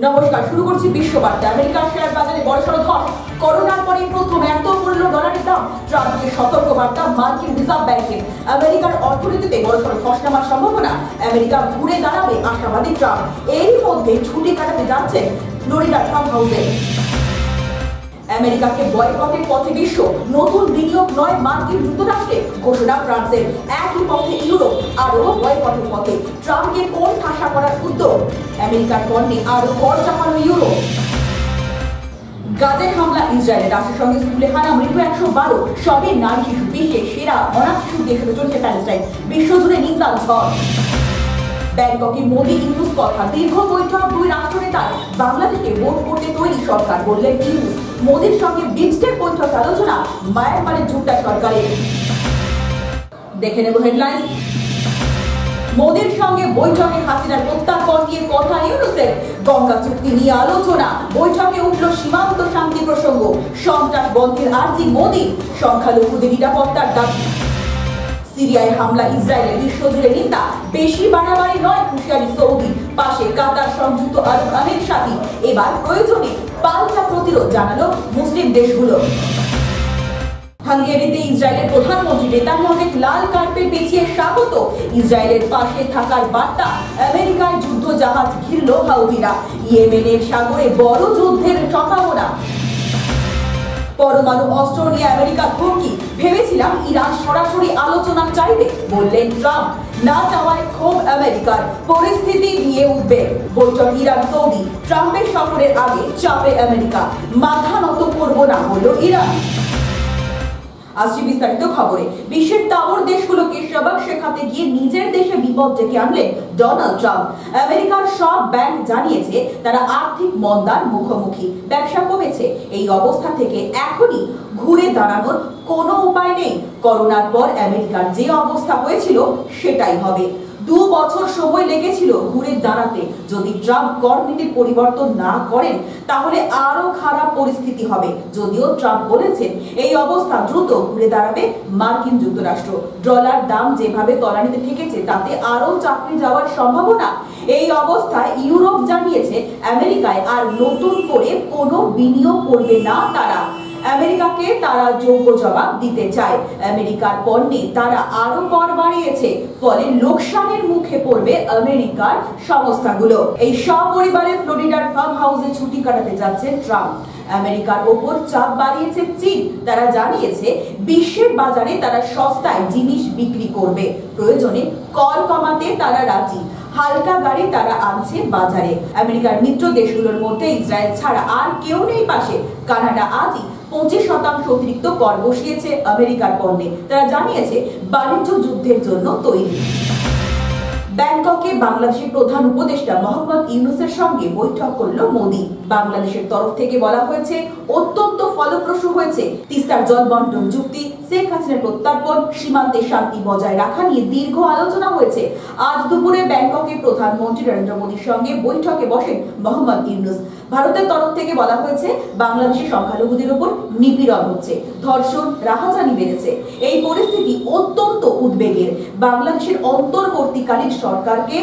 নমস্কার, শুরু করছি বিশ্ববার্তা। আমেরিকার শেয়ার বাজারে বড়সড় ধস, করোনার পরে প্রথম এত পড়ল ডলারের দাম। ট্রাম্পের সতর্ক বার্তা মার্কিন রিজার্ভ ব্যাংকের। আমেরিকার অর্থনীতিতে বড়সড় ধস নামার সম্ভাবনা, আমেরিকা ঘুরে দাঁড়াবে আশাবাদী ট্রাম্প। এরই মধ্যে ছুটি কাটাতে যাচ্ছেন ফ্লোরিডার ফার্ম হাউসে। আমেরিকাকে বয়কটের পথে বিশ্ব, নতুন বিনিয়োগ নয় মার্কিন যুক্তরাষ্ট্রে, ঘোষণা ফ্রান্সের। একই পথে ইউরোপ, আরও বয়কটের পথে। ট্রাম্পকে কোন ঠাসা করার উদ্যোগ, আমেরিকার পণ্যে আরও কর চাপানো ইউরোপ। গাজায় হামলা ইসরায়েলের, রাশিয়ার সঙ্গে স্কুলে হানা, মৃত্যু 112, সবে নারী শিশু। বিশ্বের সেরা অনাথ শিশু দেশ হতে চলছে প্যালেস্টাইন, বিশ্বজুড়ে নিন্দা ঝড়। ব্যাংককে মোদি ইউনুস কথা, দীর্ঘ বৈঠক দুই রাষ্ট্রনেতার, বাংলাদেশে ভোট করতে তৈরি সরকার, বললেন ইউনুস। মোদির সঙ্গে বিমস্টেক বৈঠক আলোচনা, মায়ানমারের ঝুঁটা সরকারের। দেখে নেব হেডলাইন। মোদির সঙ্গে বৈঠকে হাসিনার প্রত্যার্পণ নিয়ে কথা ইউনুসের, গঙ্গা চুক্তি নিয়ে আলোচনা, বৈঠকে উঠল সীমান্ত শান্তি প্রসঙ্গ, সন্ত্রাস বন্ধের আর্জি মোদি, সংখ্যালঘুদের নিরাপত্তার দাবি। সিরিয়ায় হামলা ইসরায়েলের, বিশ্বজুড়ে নিন্দা, বেশি বাড়াবাড়ি নয় হুঁশিয়ারি সৌদি, পাশে কাতার, সংযুক্ত আরব আমির সাথী। এবার প্রয়োজনে পাল্টা প্রতিরোধ জানালো মুসলিম দেশগুলো। হাঙ্গেরিতে ইসরায়েলের প্রধানমন্ত্রী নেতানিয়াহুকে লাল কার্পেট পেঁচিয়ে স্বাগত, ইসরায়েলের পাশে থাকার বার্তা। আমেরিকার যুদ্ধ জাহাজ ঘিরল হাউথিরা, ইয়েমেনের সাগরে বড় যুদ্ধের সম্ভাবনা। পরমাণু অস্ত্র নিয়ে আমেরিকার হুমকি, ভেবেছিলাম ইরান সরাসরি আলোচনা চাইবে, বললেন ট্রাম্প। না চাওয়ায় ক্ষোভ আমেরিকার, পরিস্থিতি নিয়ে উদ্বেগ। বৈঠক ইরান সৌদি, ট্রাম্পের সফরের আগে চাপে আমেরিকা, মাথা নত করব না বলল ইরান। আসছি বিস্তারিত খবরে। বিশ্বের তাবড় দেশগুলোকে সবক শেখাতে গিয়ে নিজের দেশে বিপদ ডেকে আনলেন ডোনাল্ড ট্রাম্প। আমেরিকার সব ব্যাংক জানিয়েছে তারা আর্থিক মন্দার মুখোমুখি, ব্যবসা কমেছে। এই অবস্থা থেকে এখনই ঘুরে দাঁড়ানোর কোনো উপায় নেই। করোনার পর আমেরিকার যে অবস্থা হয়েছিল সেটাই হবে। 2 বছর সময় লেগেছিল ঘুরে দাঁড়াতে। যদি ট্রাম্প কর নীতির পরিবর্তন না করেন তাহলে আরো খারাপ পরিস্থিতি হবে। যদিও ট্রাম্প বলেছেন এই অবস্থা দ্রুত ঘুরে দাঁড়াবে মার্কিন যুক্তরাষ্ট্র। ডলার দাম যেভাবে তলানিতে ঠেকেছে তাতে আরো চাকরি যাওয়ার সম্ভাবনা। এই অবস্থায় ইউরোপ জানিয়েছে আমেরিকায় আর নতুন করে কোনো বিনিয়োগ করবে না তারা। আমেরিকাকে তারা যোগ্য জবাব দিতে চায়। আমেরিকার পণ্যে তারা আরো কর বাড়িয়েছে, ফলে লোকসানের মুখে পড়বে আমেরিকার সংস্থাগুলো। এই সপরিবারে ফ্লোরিডার ফার্ম হাউসে ছুটি কাটাতে যাচ্ছে ট্রাম্প। আমেরিকার ওপর চাপ বাড়িয়েছে চীন। তারা জানিয়েছে বিশ্বের বাজারে তারা সস্তায় জিনিস বিক্রি করবে, প্রয়োজনে কর কমাতে তারা রাজি। হালকা গাড়ি তারা আনছে বাজারে। আমেরিকার মিত্র দেশগুলোর মধ্যে ইসরায়েল ছাড়া আর কেউ নেই পাশে। কানাডা আজই 25% অতিরিক্ত কর বসিয়েছে আমেরিকার পণ্যে। তারা জানিয়েছে বাণিজ্য যুদ্ধের জন্য তৈরি। ব্যাংককে বাংলাদেশের প্রধান উপদেষ্টা মোহাম্মদ ইউনুসের সঙ্গে বৈঠক করল মোদি। বাংলাদেশের তরফ থেকে বলা হয়েছে অত্যন্ত ফলপ্রসূ হয়েছে। তিস্তার জল বন্টন চুক্তি, শেখ হাসিনার প্রত্যার্পণ, সীমান্তে শান্তি বজায় রাখা নিয়ে দীর্ঘ আলোচনা হয়েছে। আজ দুপুরে ব্যাংককে প্রধানমন্ত্রী নরেন্দ্র মোদীর সঙ্গে বৈঠকে বসেন মোহাম্মদ ইউনুস। ভারতের তরফ থেকে বলা হয়েছে বাংলাদেশের সংখ্যালঘুদের উপর নিপীড়ন হচ্ছে, ধর্ষণ, রাহাজানি বেড়েছে। এই পরিস্থিতি অত্যন্ত উদ্বেগের। বাংলাদেশের অন্তর্বর্তীকালীন সরকারকে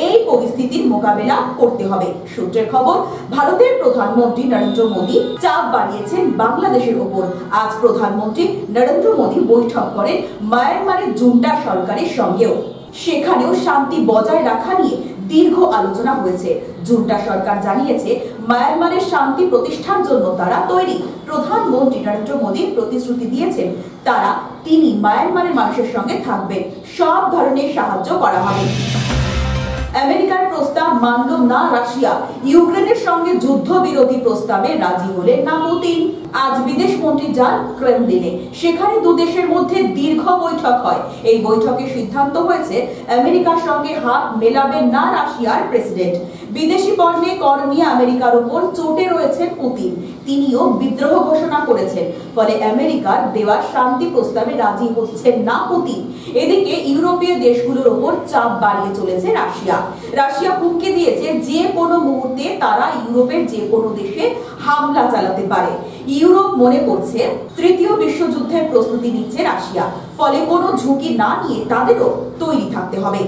এই পরিস্থিতির মোকাবেলা করতে হবে। সূত্রের খবর, ভারতের প্রধানমন্ত্রী নরেন্দ্র মোদী চাপ বাড়িয়েছেন বাংলাদেশের উপর। আজ প্রধানমন্ত্রী নরেন্দ্র মোদী বৈঠক করেন মায়ানমারের জুন্টা সরকারের সঙ্গেও। সেখানেও শান্তি বজায় রাখা নিয়ে দীর্ঘ আলোচনা হয়েছে। জুন্টা সরকার জানিয়েছে মায়ানমারের শান্তি প্রতিষ্ঠার জন্য তারা তৈরি। প্রধানমন্ত্রী নরেন্দ্র মোদী প্রতিশ্রুতি দিয়েছেন তিনি মায়ানমারের মানুষের সঙ্গে থাকবেন, সব ধরনের সাহায্য করা হবে। আমেরিকার প্রস্তাব মানল না রাশিয়া। ইউক্রেনের সঙ্গে যুদ্ধবিরতি প্রস্তাবে রাজি হলেন না পুতিন। আজ বিদেশ মন্ত্রী যান ক্রেমলিনে। সেখানে দুদেশের মধ্যে দীর্ঘ বৈঠক হয়। এই বৈঠকে সিদ্ধান্ত হয়েছে আমেরিকার সঙ্গে হাত মেলাবেন না রাশিয়ার প্রেসিডেন্ট। বিদেশি পণ্যে কর নিয়ে আমেরিকার উপর চটে রয়েছেন পুতিন। তিনিও বিদ্রোহ ঘোষণা করেছেন। ফলে আমেরিকার দেওয়া শান্তি প্রস্তাবে রাজি হচ্ছেন না পুতিন। এদিকে ইউরোপীয় দেশগুলোর উপর চাপ বাড়িয়ে চলেছে রাশিয়া। রাশিয়া হুমকি দিয়েছে যে কোনো মুহূর্তে তারা ইউরোপের যে কোনো দেশে হামলা চালাতে পারে। ইউরোপ মনে করছে তৃতীয় বিশ্বযুদ্ধের প্রস্তুতি নিচ্ছে রাশিয়া। ফলে কোনো ঝুঁকি না নিয়ে তাদেরও তৈরি থাকতে হবে।